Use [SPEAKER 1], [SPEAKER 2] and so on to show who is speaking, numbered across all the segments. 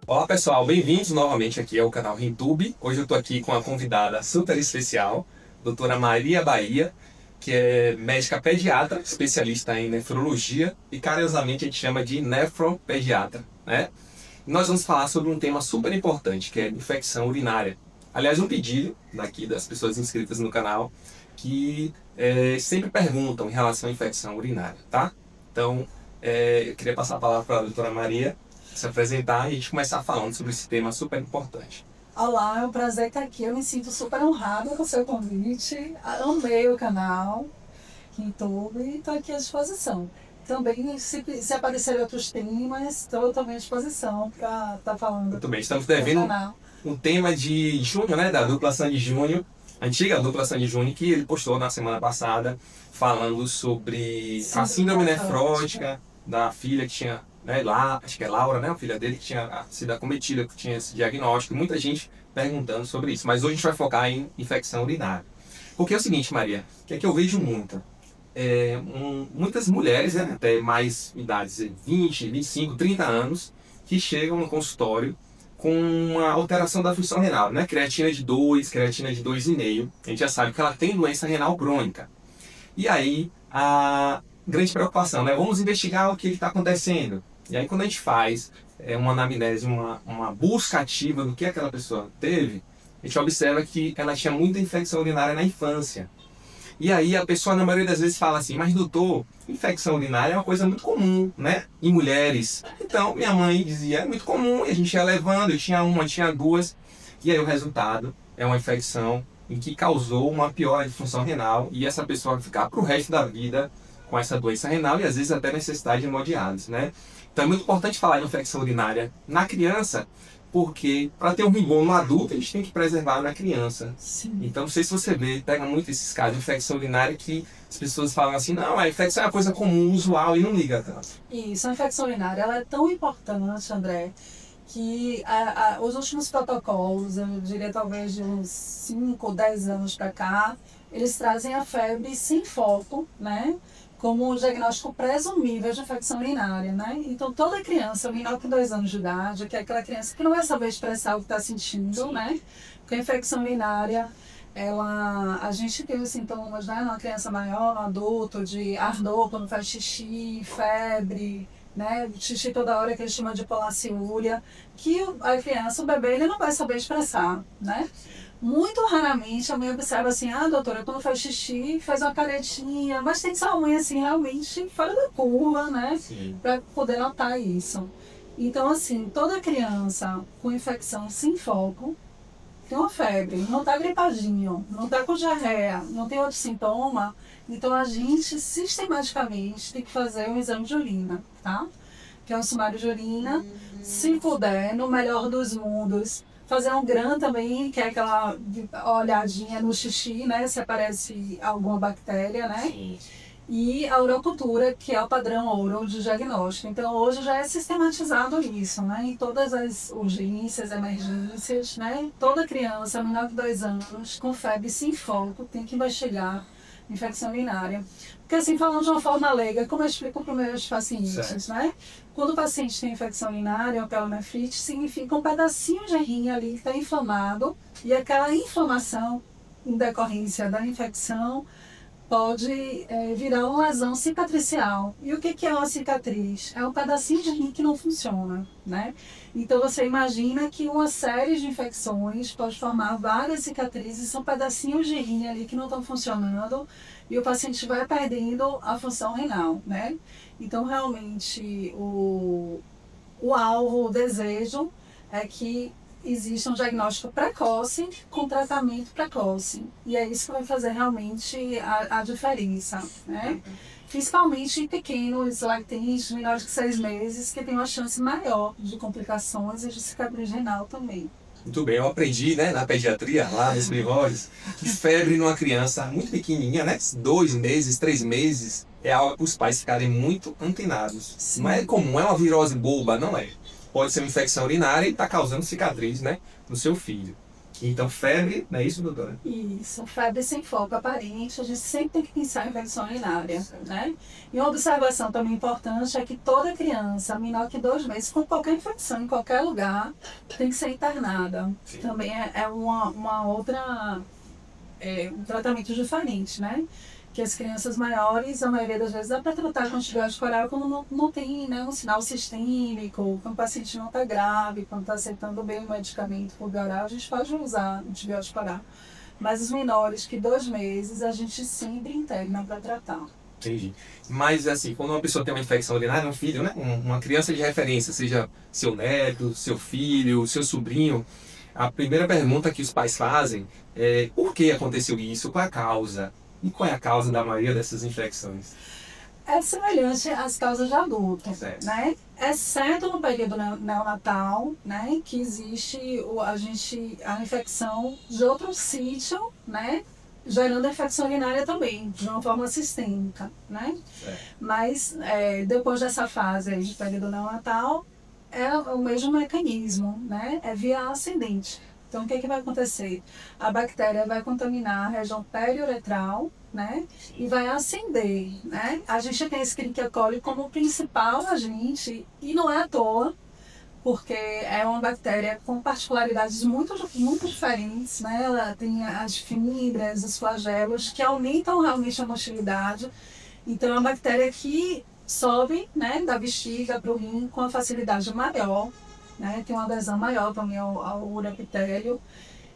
[SPEAKER 1] Olá pessoal, bem-vindos novamente aqui ao canal RenTube. Hoje eu estou aqui com uma convidada super especial, doutora Maria Bahia, que é médica pediatra, especialista em nefrologia e carinhosamente a gente chama de nefropediatra, né? E nós vamos falar sobre um tema super importante, que é infecção urinária. Aliás, um pedido daqui das pessoas inscritas no canal que sempre perguntam em relação à infecção urinária, tá? Então, eu queria passar a palavra para a doutora Maria se apresentar e a gente começar falando sobre esse tema super importante.
[SPEAKER 2] Olá, é um prazer estar aqui. Eu me sinto super honrada com o seu convite. Amei o canal RenTube e estou aqui à disposição. Também, se aparecerem outros temas, estou também à disposição para estar falando.
[SPEAKER 1] Muito bem, estamos devendo um tema de junho, né, da dupla Sandy Júnior, antiga dupla Sandy Júnior, que ele postou na semana passada, falando sobre a síndrome nefrótica da filha que tinha, né, lá, acho que é Laura, né, a filha dele que tinha sido acometida, que tinha esse diagnóstico, muita gente perguntando sobre isso. Mas hoje a gente vai focar em infecção urinária. Porque é o seguinte, Maria, o que é que eu vejo muito? Muitas mulheres, né, até mais idades, 20, 25, 30 anos, que chegam no consultório com uma alteração da função renal, né? Creatina de 2, creatina de 2,5. A gente já sabe que ela tem doença renal crônica. E aí, a grande preocupação, né? Vamos investigar o que está acontecendo. E aí, quando a gente faz uma anamnese, uma busca ativa do que aquela pessoa teve, a gente observa que ela tinha muita infecção urinária na infância. E aí a pessoa, na maioria das vezes, fala assim, mas doutor, infecção urinária é uma coisa muito comum, né? Em mulheres. Então, minha mãe dizia, é muito comum, e a gente ia levando, eu tinha uma, tinha duas. E aí o resultado é uma infecção em que causou uma piora de função renal, e essa pessoa vai ficar para o resto da vida com essa doença renal, e às vezes até necessidade de hemodiálise, né? Então é muito importante falar em infecção urinária na criança, porque para ter um rigor no adulto, a gente tem que preservar na criança.
[SPEAKER 2] Sim.
[SPEAKER 1] Então, não sei se você pega muito esses casos de infecção urinária que as pessoas falam assim, não, a infecção é uma coisa comum, usual, e não liga tanto.
[SPEAKER 2] Isso, a infecção urinária ela é tão importante, André, que os últimos protocolos, eu diria talvez de uns 5 ou 10 anos para cá, eles trazem a febre sem foco, né? Como um diagnóstico presumível de infecção urinária, né? Então, toda criança menor que 2 anos de idade, que é aquela criança que não vai saber expressar o que está sentindo, sim, né? Porque a infecção urinária, a gente tem os sintomas, né? Numa criança maior, no adulto, de ardor quando faz xixi, febre, né? Xixi toda hora que a gente chama de polaciúria, que a criança, o bebê, ele não vai saber expressar, né? Muito raramente a mãe observa assim, doutora, quando faz xixi, faz uma caretinha, mas tem que ser uma mãe assim, realmente fora da curva, né? Para poder notar isso. Então, assim, toda criança com infecção sem foco, tem uma febre, não está gripadinho, não está com diarreia, não tem outro sintoma, então a gente sistematicamente tem que fazer um exame de urina, tá? Que é um sumário de urina, se puder, no melhor dos mundos, fazer um GRAM também, que é aquela olhadinha no xixi, né? Se aparece alguma bactéria, né? Sim. E a urocultura, que é o padrão ouro de diagnóstico. Então, hoje já é sistematizado isso, né? Em todas as urgências, emergências, né? Toda criança, menor de 2 anos, com febre sem foco, tem que investigar infecção urinária. Porque assim, falando de uma forma leiga, como eu explico para os meus pacientes, certo, né? Quando o paciente tem infecção urinária ou pielonefrite, significa um pedacinho de rim ali que está inflamado, e aquela inflamação, em decorrência da infecção, pode virar uma lesão cicatricial. E o que é uma cicatriz? É um pedacinho de rim que não funciona, né? Então você imagina que uma série de infecções pode formar várias cicatrizes, são pedacinhos de rim ali que não estão funcionando, e o paciente vai perdendo a função renal, né? Então realmente o alvo, o desejo é que existe um diagnóstico precoce com tratamento precoce. E é isso que vai fazer realmente a diferença, né? Principalmente em pequenos lactentes, menores de 6 meses, que tem uma chance maior de complicações e de cicatriz renal também.
[SPEAKER 1] Muito bem, eu aprendi, né, na pediatria, lá nos primórdios, que febre numa criança muito pequenininha, né, 2 meses, 3 meses, é algo para os pais ficarem muito antenados. Sim. Não é comum, é uma virose boba, não é. Pode ser uma infecção urinária e está causando cicatriz, né, no seu filho. Então, febre, não é isso, doutora?
[SPEAKER 2] Isso, febre sem foco aparente, a gente sempre tem que pensar em infecção urinária, né? E uma observação também importante é que toda criança menor que 2 meses, com qualquer infecção em qualquer lugar, tem que ser internada. Sim. Também é uma outra, um tratamento diferente, né? Que as crianças maiores, a maioria das vezes, dá para tratar com antibiótico oral quando não tem, né, um sinal sistêmico, quando o paciente não está grave, quando está aceitando bem o medicamento por via oral, a gente pode usar antibiótico oral. Mas os menores que 2 meses, a gente sempre interna para tratar.
[SPEAKER 1] Entendi. Mas, assim, quando uma pessoa tem uma infecção urinária, um filho, né, uma criança de referência, seja seu neto, seu filho, seu sobrinho, a primeira pergunta que os pais fazem é: por que aconteceu isso? Qual é a causa? E qual é a causa da maioria dessas infecções?
[SPEAKER 2] É semelhante às causas de adulto,
[SPEAKER 1] certo,
[SPEAKER 2] né? Exceto no período neonatal, né? Que existe a infecção de outro sítio, né? Gerando a infecção urinária também, de uma forma sistêmica, né?
[SPEAKER 1] Certo.
[SPEAKER 2] Mas depois dessa fase aí de período neonatal, é o mesmo mecanismo, né? É via ascendente. Então, o que vai acontecer? A bactéria vai contaminar a região periuretral, né? E vai ascender, né? A gente tem a Escherichia coli como principal agente, e não é à toa, porque é uma bactéria com particularidades muito diferentes, né? Ela tem as fibras, os flagelos, que aumentam realmente a motilidade. Então, é uma bactéria que sobe, né, da bexiga para o rim com a facilidade maior, né? Tem uma adesão maior também ao urepitélio.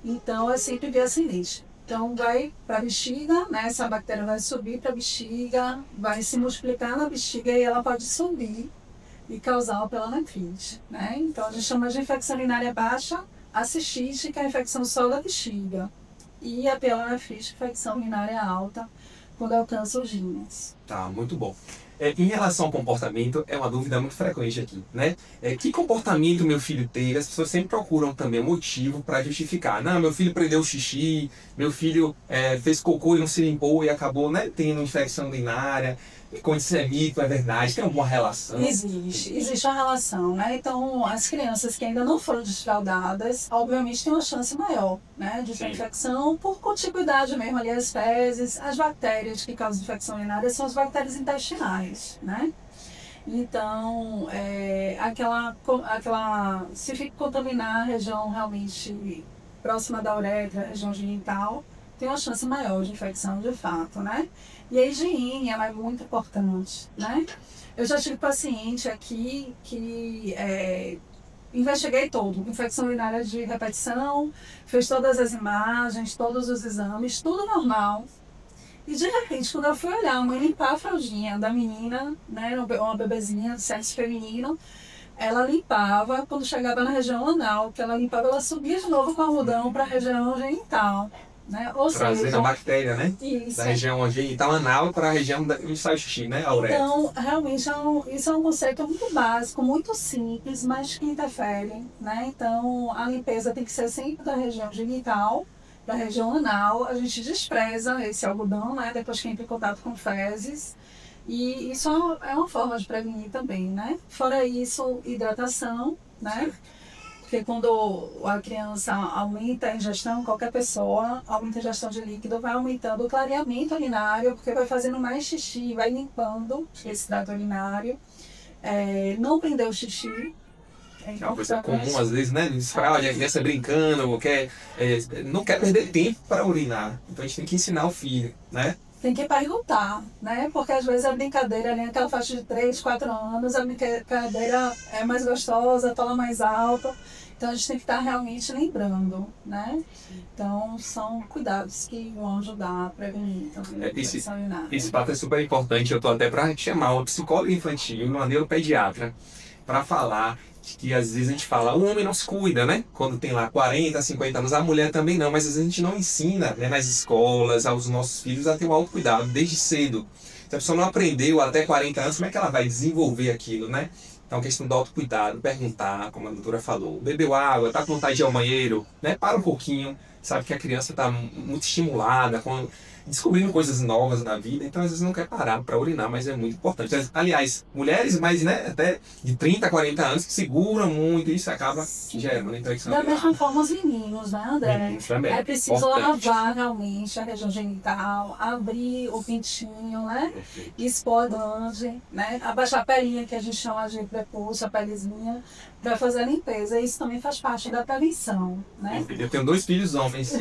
[SPEAKER 2] Então, é sempre via ascendente. Então, vai para a bexiga, né? Essa bactéria vai subir para a bexiga, vai se multiplicar na bexiga e ela pode subir e causar uma pielonefrite, né? Então, a gente chama de infecção urinária baixa, a cistite, que é a infecção só da bexiga, e a pielonefrite, infecção urinária alta, quando alcança os rins.
[SPEAKER 1] Tá, muito bom. Em relação ao comportamento, é uma dúvida muito frequente aqui, né? Que comportamento meu filho teve? As pessoas sempre procuram também motivo para justificar. Não, meu filho prendeu o xixi, meu filho fez cocô e não se limpou e acabou, né, tendo infecção urinária. Com isso é mito, é verdade? Tem alguma relação?
[SPEAKER 2] Existe uma relação, né? Então, as crianças que ainda não foram desfraldadas, obviamente têm uma chance maior, né, de ter infecção por contiguidade mesmo ali às fezes. As bactérias que causam infecção urinária são as bactérias intestinais, né? Então, se contaminar a região realmente próxima da uretra, a região genital, tem uma chance maior de infecção de fato, né? E a higiene, ela é muito importante, né? Eu já tive paciente aqui que investiguei todo, infecção urinária de repetição, fez todas as imagens, todos os exames, tudo normal. E de repente, quando eu fui olhar, a mãe limpar a fraldinha da menina, né, uma bebezinha de sexo feminino, ela limpava, quando chegava na região anal, que ela limpava, ela subia de novo com algodão para a região genital. Né? Ou
[SPEAKER 1] trazendo
[SPEAKER 2] seja,
[SPEAKER 1] a bactéria, né?
[SPEAKER 2] Isso.
[SPEAKER 1] Da região genital anal para a região onde sai o xixi, né? A uretra.
[SPEAKER 2] Então, realmente, isso é um conceito muito básico, muito simples, mas que interfere, né? Então, a limpeza tem que ser sempre da região genital, da região anal. A gente despreza esse algodão, né? Depois que entra em contato com fezes. E isso é uma forma de prevenir também, né? Fora isso, hidratação, né? Porque quando a criança aumenta a ingestão, qualquer pessoa aumenta a ingestão de líquido, vai aumentando o clareamento urinário, porque vai fazendo mais xixi, vai limpando esse trato urinário. Não prender o xixi.
[SPEAKER 1] É uma coisa comum, às vezes, né? Desfraude, a criança brincando, não quer perder tempo para urinar. Então a gente tem que ensinar o filho, né?
[SPEAKER 2] Tem que perguntar, né? Porque às vezes a brincadeira ali naquela faixa de 3, 4 anos, a brincadeira é mais gostosa, fala mais alto. Então a gente tem que estar realmente lembrando, né? Então são cuidados que vão ajudar a prevenir também a infecção urinária.
[SPEAKER 1] Esse fato é super importante. Eu estou até para chamar uma psicóloga infantil, uma neuropediatra, para falar que às vezes a gente fala, o homem não se cuida, né? Quando tem lá 40, 50 anos, a mulher também não, mas às vezes a gente não ensina, né, nas escolas, aos nossos filhos a ter um autocuidado desde cedo. Se a pessoa não aprendeu até 40 anos, como é que ela vai desenvolver aquilo, né? Então, a questão do autocuidado, perguntar, como a doutora falou, bebeu água, tá com vontade de ir ao banheiro, né? Para um pouquinho, sabe que a criança está muito estimulada. descobrindo coisas novas na vida, então às vezes não quer parar para urinar, mas é muito importante. Aliás, mulheres mais, né, até de 30, 40 anos que seguram muito e isso acaba gerando infecção.
[SPEAKER 2] Da mesma forma os meninos, né, André?
[SPEAKER 1] Também.
[SPEAKER 2] É preciso lavar realmente a região genital, abrir o pintinho, né? Expor a glande, né? Abaixar a pelinha, que a gente chama de prepúcio, a pelezinha, para fazer a limpeza. Isso também faz parte da prevenção, né?
[SPEAKER 1] Eu tenho 2 filhos homens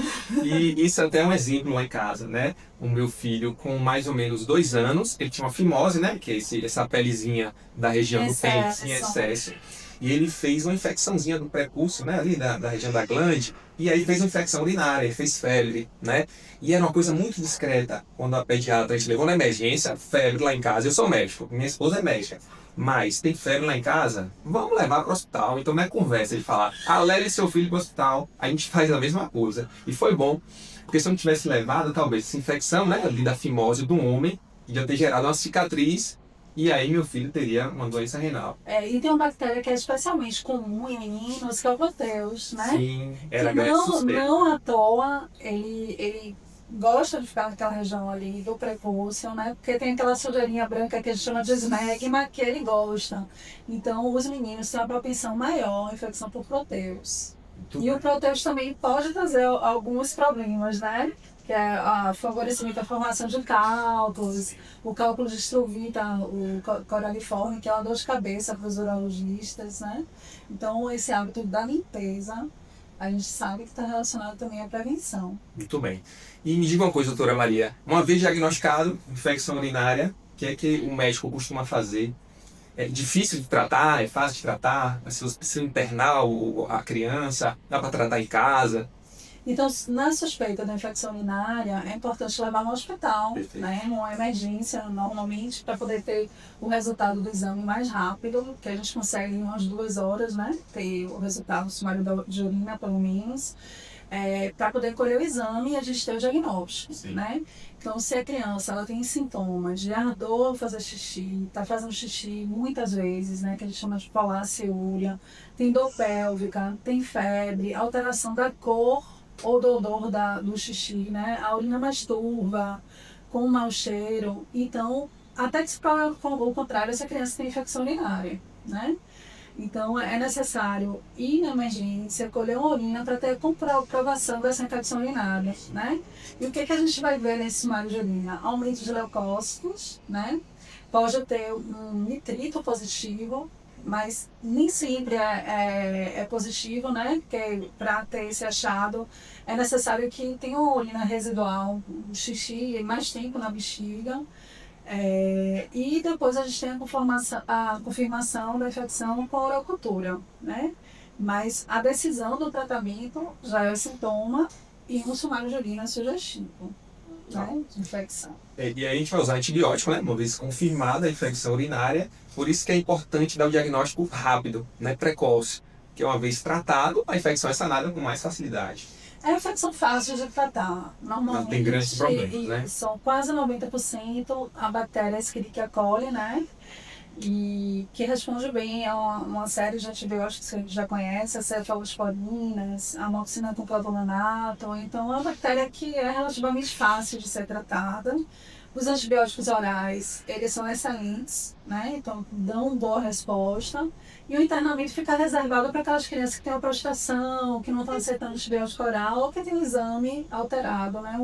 [SPEAKER 1] e isso até é um exemplo lá em casa, né? O meu filho com mais ou menos 2 anos, ele tinha uma fimose, né? Que é essa pelezinha da região do pênis em excesso. E ele fez uma infecçãozinha do prepúcio, né? Ali da região da glande. E aí fez uma infecção urinária, fez febre, né? E era uma coisa muito discreta. Quando a pediatra a gente levou na emergência, febre lá em casa. Eu sou médico, minha esposa é médica. Mas tem febre lá em casa, vamos levar para o hospital. Então não é conversa de falar, leve seu filho para o hospital. A gente faz a mesma coisa. E foi bom, porque se eu não tivesse levado, talvez essa infecção, né, ali da fimose do homem, ia ter gerado uma cicatriz. E aí meu filho teria uma doença renal.
[SPEAKER 2] E tem uma bactéria que é especialmente comum em meninos, que é o Proteus, né?
[SPEAKER 1] Sim, era
[SPEAKER 2] não à toa, ele gosta de ficar naquela região ali do prepúcio, né? Porque tem aquela sujeirinha branca que a gente chama de esmegma, que ele gosta. Então, os meninos têm uma propensão maior à infecção por Proteus. E o Proteus também pode trazer alguns problemas, né? Que é o favorecimento da formação de cálculos, o cálculo de Struvita, o coraliforme, que é uma dor de cabeça para os urologistas, né? Então, esse hábito da limpeza, a gente sabe que está relacionado também à prevenção.
[SPEAKER 1] Muito bem. E me diga uma coisa, doutora Maria. Uma vez diagnosticado infecção urinária, o que é que o médico costuma fazer? É difícil de tratar? É fácil de tratar? Se você precisa internar a criança? Dá para tratar em casa?
[SPEAKER 2] Então, na suspeita da infecção urinária, é importante levar no hospital, né, numa emergência, normalmente, para poder ter o resultado do exame mais rápido, que a gente consegue em umas 2 horas, né, ter o resultado sumário de urina, pelo menos, para poder colher o exame e a gente ter o diagnóstico, né? Então, se a criança ela tem sintomas de ardor ao fazer xixi, está fazendo xixi muitas vezes, né, que a gente chama de polaciúria, tem dor pélvica, tem febre, alteração da cor ou do odor do xixi, né? A urina mais turva, com mau cheiro. Então, até que se prove o contrário, essa criança tem infecção urinária, né? Então, é necessário ir na emergência, colher uma urina para ter a comprovação dessa infecção urinária, né? E o que a gente vai ver nesse sumário de urina? Aumento de leucócitos, né? Pode ter um nitrito positivo, mas nem sempre é positivo, né? Porque para ter esse achado é necessário que tenha uma urina residual, um xixi mais tempo na bexiga. E depois a gente tem a confirmação da infecção com a urocultura, né? Mas a decisão do tratamento já é o sintoma e um sumário de urina sugestivo, né? De infecção.
[SPEAKER 1] E aí a gente vai usar antibiótico, né? Uma vez confirmada a infecção urinária, por isso que é importante dar o diagnóstico rápido, né? Precoce, que uma vez tratado, a infecção é sanada com mais facilidade.
[SPEAKER 2] É uma infecção fácil de tratar. Normalmente,
[SPEAKER 1] não tem grandes problemas, né?
[SPEAKER 2] São quase 90% a bactéria Escherichia coli, né? E que responde bem a uma série de antibióticos que a gente já conhece, as cefalosporinas, amoxicilina com clavulanato. Então, é uma bactéria que é relativamente fácil de ser tratada. Os antibióticos orais, eles são excelentes, né? Então, dão boa resposta. E o internamento fica reservado para aquelas crianças que têm uma prostração, que não estão aceitando antibiótico oral, ou que tem um exame alterado, né?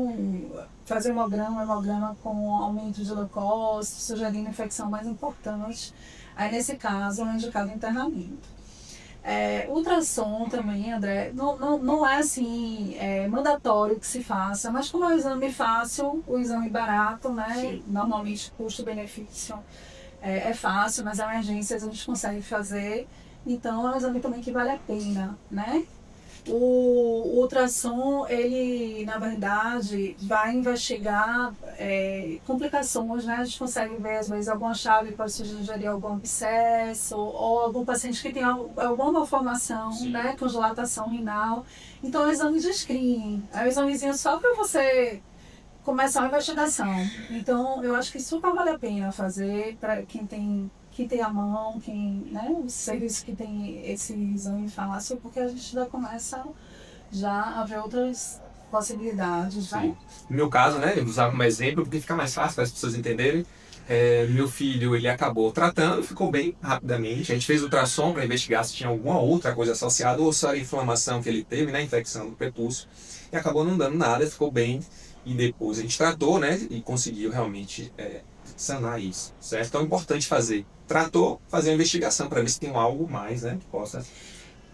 [SPEAKER 2] Fazer hemograma com aumento de leucócitos, sugerindo infecção mais importante. Aí, nesse caso, é indicado internamento. Ultrassom também, André, não é assim, mandatório que se faça, mas como é um exame fácil, o exame barato, né? Sim. Normalmente custo-benefício é fácil, nas emergências a gente consegue fazer, então é um exame também que vale a pena, né? O ultrassom, ele, na verdade, vai investigar complicações, né? A gente consegue ver, às vezes, alguma chave pode sugerir algum abscesso, ou algum paciente que tem alguma malformação, né? Com dilatação renal. Então, é um exame de screening. É um examezinho só para você começar a investigação. Então, eu acho que super vale a pena fazer para quem tem a mão, né, os serviços que tem esse exame fácil, porque a gente já começa a ver outras possibilidades, né?
[SPEAKER 1] No meu caso, né, eu usava como exemplo porque fica mais fácil para as pessoas entenderem. Meu filho, ele acabou tratando, ficou bem rapidamente. A gente fez ultrassom para investigar se tinha alguma outra coisa associada ou só a inflamação que ele teve, né, infecção do prepúcio. E acabou não dando nada, ficou bem. E depois a gente tratou, né, e conseguiu realmente sanar isso, certo? Então é importante fazer. Tratou, fazer uma investigação para ver se tem algo mais, né, que possa...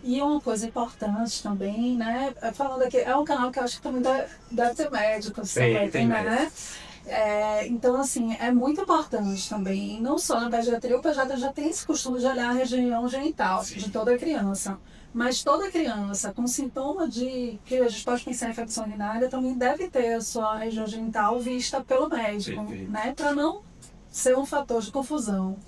[SPEAKER 2] E uma coisa importante também, né? Falando aqui, é um canal que eu acho que também deve ter médicos também, né? Então, assim, é muito importante também, não só na pediatria, o pediatra já tem esse costume de olhar a região genital de toda criança. Mas toda criança com sintoma de que a gente pode pensar em infecção urinária também deve ter a sua região genital vista pelo médico, né? Para não ser um fator de confusão.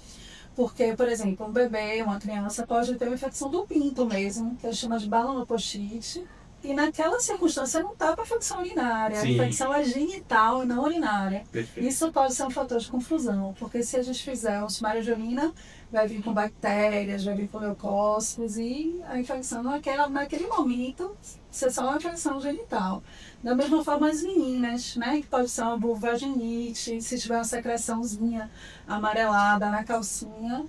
[SPEAKER 2] Porque, por exemplo, um bebê, uma criança pode ter uma infecção do pinto mesmo, que a gente chama de balanopostite, e naquela circunstância não está para infecção urinária, a infecção é genital e não urinária.
[SPEAKER 1] Perfeito.
[SPEAKER 2] Isso pode ser um fator de confusão, porque se a gente fizer um sumário de urina, vai vir com bactérias, vai vir com leucócitos, e a infecção naquele momento ser só uma infecção genital. Da mesma forma as meninas, né, que pode ser uma vulvovaginite, se tiver uma secreçãozinha amarelada na calcinha,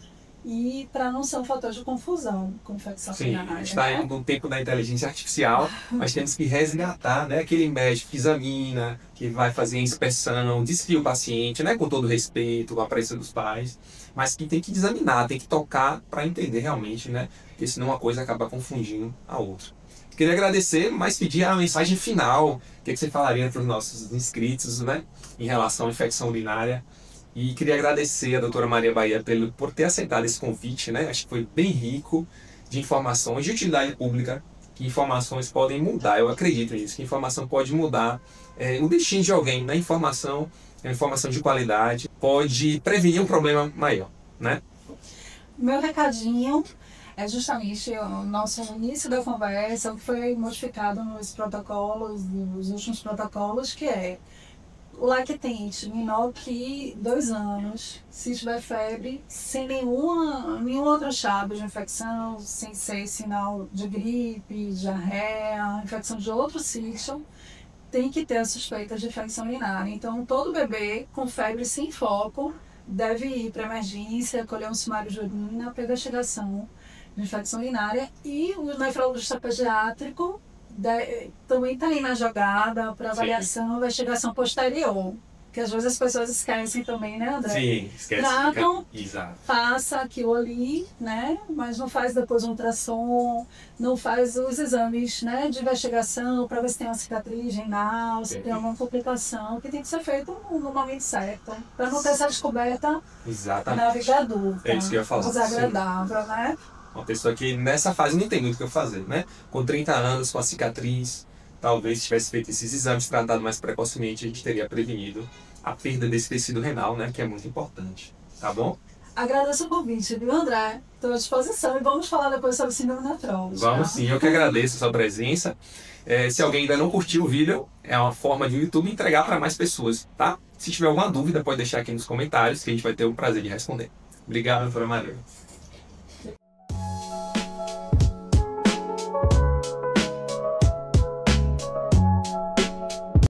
[SPEAKER 2] e para não ser um fator de confusão com infecção urinária.
[SPEAKER 1] A gente está no tempo da inteligência artificial, mas temos que resgatar, né, aquele médico que examina, que vai fazer a inspeção, desfia o paciente, né, com todo respeito, com a presença dos pais, mas que tem que examinar, tem que tocar para entender realmente, né, porque senão uma coisa acaba confundindo a outra. Queria agradecer, mas pedir a mensagem final, o que você falaria para os nossos inscritos, né, em relação à infecção urinária. E queria agradecer a doutora Maria Bahia por ter aceitado esse convite, né? Acho que foi bem rico de informações de utilidade pública, que informações podem mudar, eu acredito nisso, que informação pode mudar o destino de alguém, né? Informação é uma informação de qualidade, pode prevenir um problema maior, né?
[SPEAKER 2] Meu recadinho é justamente o nosso início da conversa, o que foi modificado nos protocolos, nos últimos protocolos, que é o lactente menor que 2 anos, se tiver febre, sem nenhuma outra chave de infecção, sem ser sinal de gripe, diarreia, infecção de outro sítio, tem que ter a suspeita de infecção urinária. Então, todo bebê com febre sem foco deve ir para a emergência, colher um sumário de urina para investigação de infecção urinária, e o nefrologista pediátrico também está aí na jogada para avaliação, investigação posterior. Que às vezes as pessoas esquecem também, né, André?
[SPEAKER 1] Sim, esquece.
[SPEAKER 2] Tratam,
[SPEAKER 1] Exato.
[SPEAKER 2] passa aquilo ali, né? Mas não faz depois um ultrassom, não faz os exames, né, de investigação para ver se tem uma cicatriz renal, se tem alguma complicação, que tem que ser feito no momento certo, para não ter essa descoberta na vida adulta.
[SPEAKER 1] É isso que eu ia falar.
[SPEAKER 2] Desagradável, né?
[SPEAKER 1] Uma pessoa que nessa fase não tem muito o que fazer, né? Com 30 anos, com a cicatriz, talvez se tivesse feito esses exames, tratado mais precocemente, a gente teria prevenido a perda desse tecido renal, né? Que é muito importante, tá bom?
[SPEAKER 2] Agradeço o convite, viu, André? Estou à disposição e vamos falar depois sobre síndrome nefrológica.
[SPEAKER 1] Vamos sim, eu que agradeço a sua presença. Se alguém ainda não curtiu o vídeo, é uma forma de o YouTube entregar para mais pessoas, tá? Se tiver alguma dúvida, pode deixar aqui nos comentários que a gente vai ter o prazer de responder. Obrigado, doutora Maria.